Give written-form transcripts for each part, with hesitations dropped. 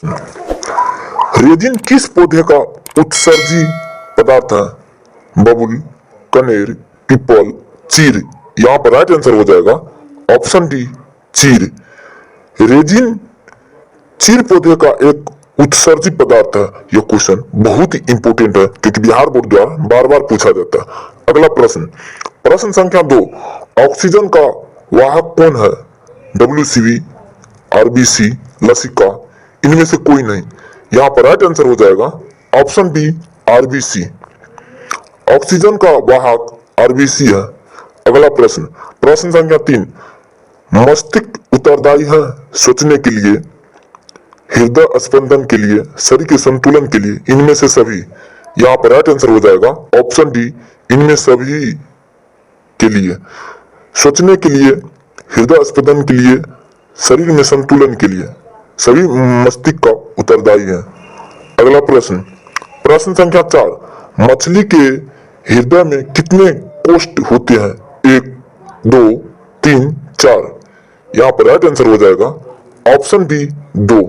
Resin किस पौधे का उत्सर्जी पदार्थ है? बबूल, कनेर, पीपल, चीर। यहाँ पर राइट आंसर हो जाएगा ऑप्शन डी चीर। रेजिन चीर पौधे का एक उत्सर्जी पदार्थ है। यह क्वेश्चन बहुत ही इंपोर्टेंट है क्योंकि बिहार बोर्ड द्वारा बार बार पूछा जाता है। अगला प्रश्न, प्रश्न संख्या 2, ऑक्सीजन का वाहक कौन है? WCV, RBC, लसिका, इनमें से कोई नहीं। यहाँ पर राइट आंसर हो जाएगा ऑप्शन बी RBC। ऑक्सीजन का वाहक RBC है। अगला प्रश्न, प्रश्न संख्या 3, मस्तिष्क उत्तरदायी है सोचने के लिए, हृदय स्पंदन के लिए, शरीर के संतुलन के लिए, इनमें से सभी। यहाँ पर राइट आंसर हो जाएगा ऑप्शन डी इनमें सभी के लिए। सोचने के लिए, हृदय स्पंदन के लिए, शरीर में संतुलन के लिए सभी मस्तिष्क का उत्तरदायी है। अगला प्रश्न, प्रश्न संख्या 4, मछली के हृदय में कितने कोष्ठ होते हैं? 1, 2, 3, 4। यहाँ पर राइट आंसर हो जाएगा ऑप्शन बी 2।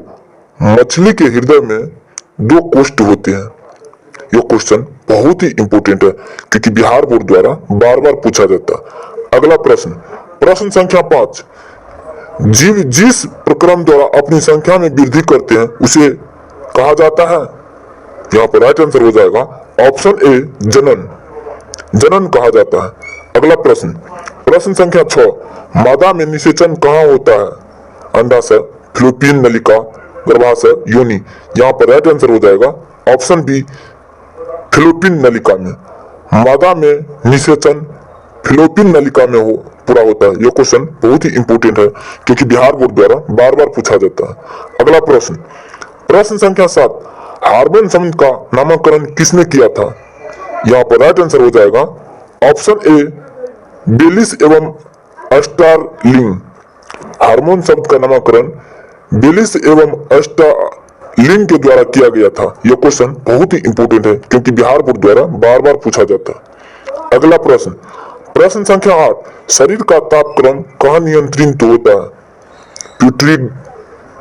मछली के हृदय में 2 कोष्ठ होते हैं। यह क्वेश्चन बहुत ही इंपोर्टेंट है क्योंकि बिहार बोर्ड द्वारा बार बार पूछा जाता है। अगला प्रश्न, प्रश्न संख्या 5, जीव जिस प्रक्रम द्वारा अपनी संख्या में वृद्धि करते हैं उसे कहा जाता है? यहाँ पर राइट आंसर हो जाएगा ऑप्शन ए जनन। जनन कहा जाता है। अगला प्रश्न, प्रश्न संख्या 6, मादा में निषेचन कहाँ होता है? अंडाशय, फैलोपियन नलिका, गर्भाशय, योनि। यहाँ पर राइट आंसर हो जाएगा ऑप्शन बी फैलोपियन नलिका में। मादा में निषेचन फैलोपियन नलिका में पूरा होता है। यह क्वेश्चन बहुत ही इंपोर्टेंट है क्योंकि बिहार बोर्ड द्वारा बार बार पूछा जाता है। अगला प्रश्न, प्रश्न संख्या 7, हार्मोन शब्द का नामकरण किसने किया था? यहाँ पर राइट आंसर हो जाएगा ऑप्शन ए बेलिस एवं अस्टारलिंग। हार्मोन शब्द का नामकरण बेलिस एवं अस्टारलिंग के द्वारा किया गया था। यह क्वेश्चन बहुत ही इंपोर्टेंट है क्योंकि बिहार बोर्ड द्वारा बार बार पूछा जाता है। अगला प्रश्न, प्रश्न संख्या 8, शरीर का तापक्रम कहाँ नियंत्रित होता है? प्यूटरी,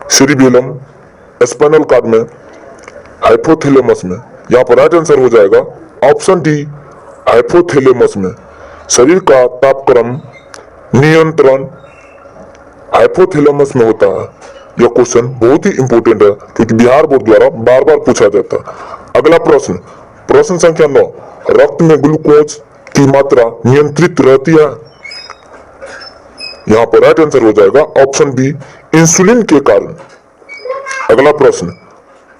सेरिबेलम, स्पाइनल कॉर्ड में, हाइपोथैलेमस में। यहाँ पर राइट आंसर हो जाएगा ऑप्शन डी हाइपोथैलेमस में। शरीर का तापक्रम नियंत्रण हाइपोथैलेमस में होता है। यह क्वेश्चन बहुत ही इंपोर्टेंट है क्योंकि बिहार बोर्ड द्वारा बार बार पूछा जाता है। अगला प्रश्न, प्रश्न संख्या 9, रक्त में ग्लूकोज की मात्रा नियंत्रित रहती है? यहाँ पर राइट आंसर हो जाएगा ऑप्शन बी इंसुलिन के कारण। अगला प्रश्न,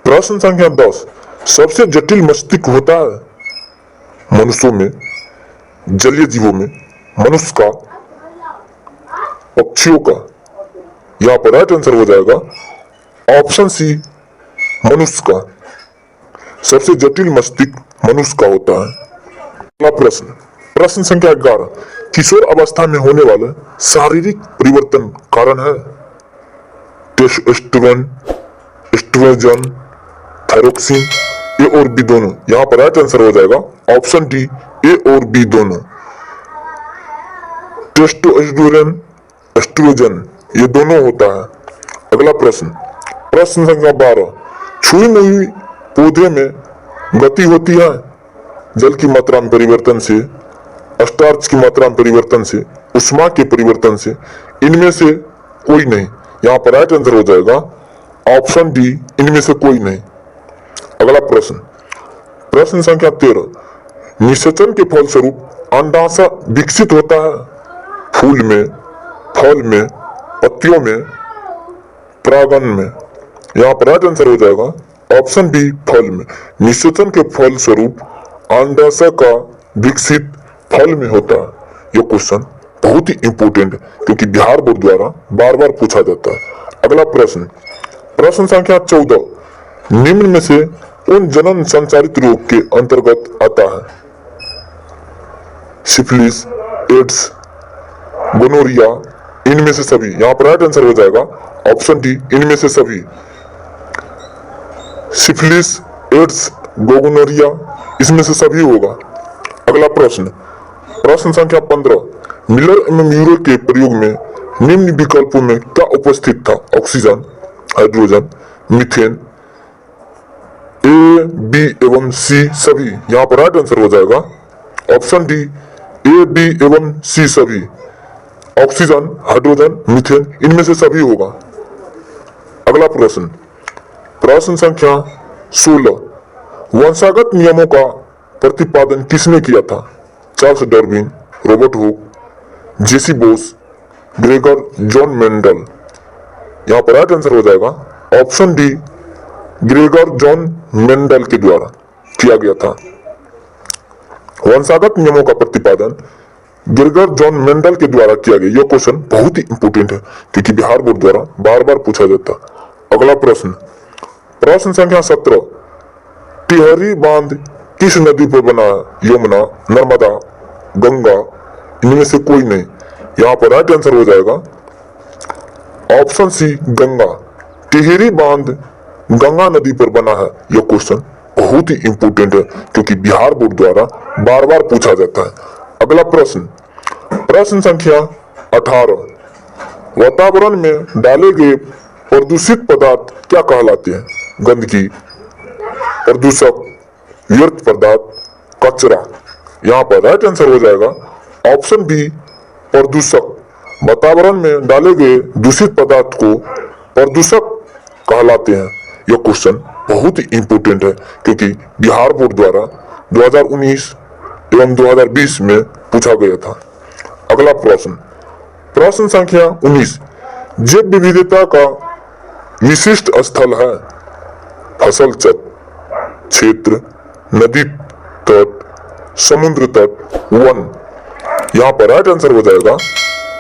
प्रश्न संख्या 10, सबसे जटिल मस्तिष्क होता है? मनुष्यों में, जलीय जीवों में, मनुष्य का, पक्षियों का। यहाँ पर राइट आंसर हो जाएगा ऑप्शन सी मनुष्य का। सबसे जटिल मस्तिष्क मनुष्य का होता है। अगला प्रश्न, प्रश्न संख्या 11, किशोर अवस्था में होने वाले शारीरिक परिवर्तन कारण है? टेस्टोस्टेरोन, एस्ट्रोजन, थायरोक्सिन, ए और बी दोनों। यहाँ पर राइट आंसर हो जाएगा ऑप्शन डी ए और बी दोनों। टेस्टोस्टेरोन, एस्ट्रोजन ये दोनों होता है। अगला प्रश्न, प्रश्न संख्या 12, छुई मुई पौधे में गति होती है? जल की मात्रा में परिवर्तन से, स्टार्च की मात्रा में परिवर्तन से, उष्मा के परिवर्तन से, इनमें से कोई नहीं। यहाँ पर राइट आंसर हो जाएगा ऑप्शन डी इनमें से कोई नहीं। अगला प्रश्न, प्रश्न संख्या 13, निषेचन के फलस्वरूप अंडाशय विकसित होता है? फूल में, फल में, पत्तियों में, परागन में। यहाँ पर राइट आंसर हो जाएगा ऑप्शन बी फल में। निषेचन के फलस्वरूप अंडाशय का विकसित फल में होता है। यह क्वेश्चन बहुत ही इंपोर्टेंट है क्योंकि बिहार बोर्ड द्वारा बार बार पूछा जाता है। अगला प्रश्न, प्रश्न संख्या 14, निम्न में से उन जनन संचारित रोग के अंतर्गत आता है? सिफिलिस, एड्स, गोनोरिया, इनमें से सभी। यहाँ पर राइट आंसर हो जाएगा ऑप्शन डी इनमें से सभी। सिफिलिस, एड्स, गोनोरिया इसमें से सभी होगा। अगला प्रश्न, प्रश्न संख्या 15, मिलर एवं यूरो के प्रयोग में निम्न विकल्पों में क्या उपस्थित था? ऑक्सीजन, हाइड्रोजन, मीथेन, ए, बी एवं सी सभी, यहाँ पर राइट आंसर हो जाएगा ऑप्शन डी ए, बी एवं सी सभी। ऑक्सीजन, हाइड्रोजन, मीथेन, इनमें से सभी होगा। अगला प्रश्न, प्रश्न संख्या 16, वंशागत नियमों का प्रतिपादन किसने किया था? चार्ल्स डार्विन, रॉबर्ट हुक, जेसी बोस, ग्रेगर जॉन मेंडल। यहाँ पर राइट आंसर हो जाएगा option D Gregor John Mendel के द्वारा किया गया था। वंशागत नियमों का प्रतिपादन ग्रेगर जॉन मेंडल के द्वारा किया गया। यह क्वेश्चन बहुत ही इंपोर्टेंट है क्योंकि बिहार बोर्ड द्वारा बार बार पूछा जाता है। अगला प्रश्न, प्रश्न संख्या 17, टिहरी बांध किस नदी पर बना है? यमुना, नर्मदा, गंगा, इनमें से कोई नहीं। यहाँ पर राइट आंसर हो जाएगा ऑप्शन सी गंगा। टिहरी बांध गंगा नदी पर बना है। यह क्वेश्चन बहुत ही इंपोर्टेंट है क्योंकि बिहार बोर्ड द्वारा बार बार पूछा जाता है। अगला प्रश्न, प्रश्न संख्या 18, वातावरण में डाले गए प्रदूषित पदार्थ क्या कहलाते हैं? गंदगी, प्रदूषक, व्यर्थ पदार्थ, कचरा। यहाँ पर राइट आंसर हो जाएगा ऑप्शन बी प्रदूषक। वातावरण में डाले गए दूषित पदार्थ को प्रदूषक कहलाते हैं। यह क्वेश्चन बहुत ही इंपोर्टेंट है क्योंकि बिहार बोर्ड द्वारा 2019 एवं 2020 में पूछा गया था। अगला प्रश्न, प्रश्न संख्या 19, जैव विविधता का विशिष्ट स्थल है? फसल क्षेत्र, नदी तट, समुद्र तट, वन। यहाँ पर राइट आंसर हो जाएगा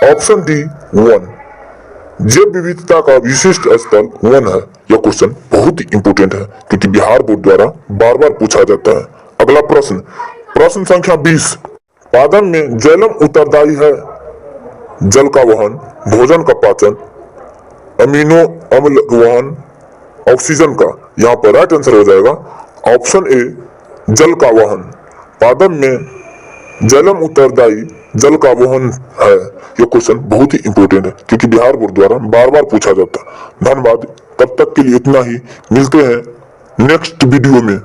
ऑप्शन डी वन। जैव विविधता का विशिष्ट स्थल वन है। यह क्वेश्चन बहुत ही इंपोर्टेंट है क्योंकि बिहार बोर्ड द्वारा बार बार पूछा जाता है। अगला प्रश्न, प्रश्न संख्या 20, पादन में जैलम उत्तरदायी है? जल का वहन, भोजन का पाचन, अमीनो अम्ल वहन, ऑक्सीजन का। यहाँ पर राइट आंसर हो जाएगा ऑप्शन ए जल का वहन। पादन में जैलम उत्तरदायी जल का वहन है। यह क्वेश्चन बहुत ही इंपोर्टेंट है क्योंकि बिहार बोर्ड द्वारा बार बार पूछा जाता है। धन्यवाद, तब तक के लिए इतना ही। मिलते हैं नेक्स्ट वीडियो में।